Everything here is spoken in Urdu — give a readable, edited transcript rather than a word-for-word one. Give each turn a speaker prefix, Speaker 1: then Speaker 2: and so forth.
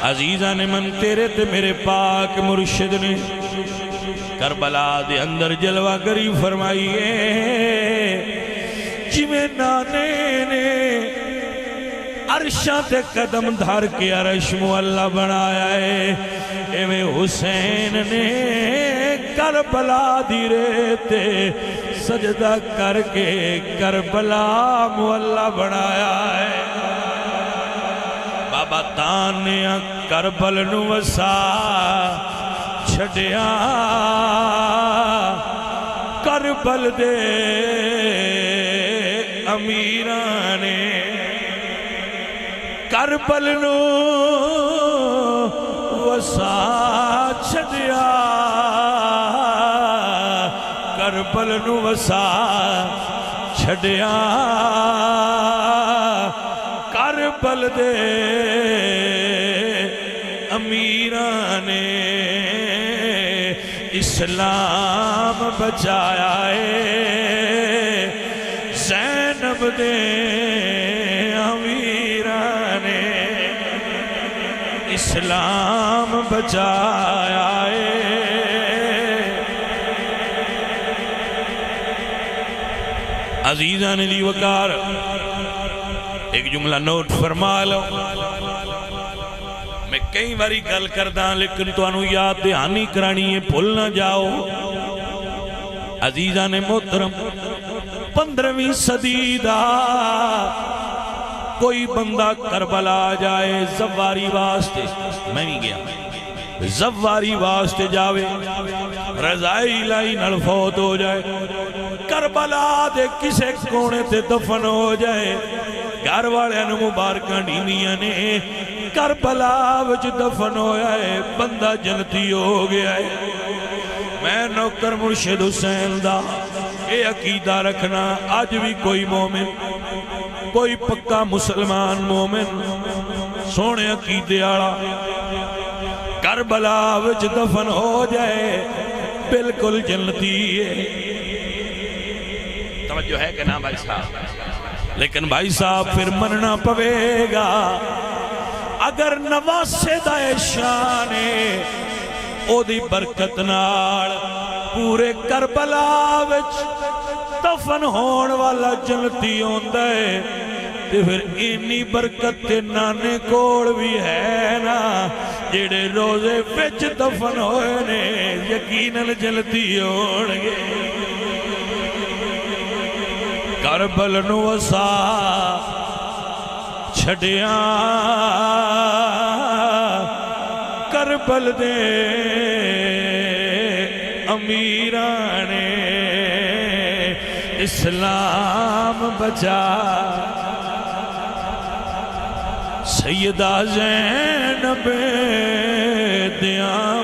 Speaker 1: عزیزاں نے من تیرے تے میرے پاک مرشد نے کربلا دے اندر جلوہ گری فرمائیے جویں نانے نے عرشاں تے قدم دھار کے عرش معلّہ بنایا ہے، ایویں حسین نے کربلا دی ریتے سجدہ کر کے کربلا معلّہ بنایا ہے۔ بابا تانیا کربل نو وسا چھڑیا کربل دے امیران نے کربل نو وسا چھڑیا کربل نو وسا چھڑیا کربل دے امیران نے اسلام بچایا ہے، زینب دے امیران نے اسلام بچایا ہے۔ عزیزان دی وقار ایک جملہ نوٹ فرما لو، میں کئی باری گل کرداں لیکن تو انہوں یاد دہانی کرانی ہے، بھول نہ جاؤ۔ عزیزان محترم 15ویں صدی دا کوئی بندہ کربلا جائے زواری واسطے، میں نہیں گیا، زواری واسطے جاوے رضائی لائی نل فوت ہو جائے، کربلا دے کسے کونے تے دفن ہو جائے، گھر والے انہوں مبارکاں ڈینیاں نے کربلا وچ دفن ہویا ہے، بندہ جنتی ہو گیا ہے۔ میں نوکر مرشد حسین دا اے عقیدہ رکھنا، آج بھی کوئی مومن، کوئی پکا مسلمان مومن سونے عقیدے آڑا کربلا وچ دفن ہو جائے بالکل جنتی ہے۔ توجہ ہے کہ نا بھائی صاحب؟ لیکن بھائی صاحب پھر مننا پوے گا اگر نواسے دائے شانے او دی برکت نال پورے کربلا وچ دفن ہون والا جنتی ہوندہ ہے، تے پھر اینی برکت تے نانے کوڑ بھی ہے نا جڑے روزے وچ دفن ہوئے نے یقیناً جنتی ہونگے۔ کربل نو وسا چھڑیا کربل دے امیران نے اسلام بچا، سیدہ زینب دیاں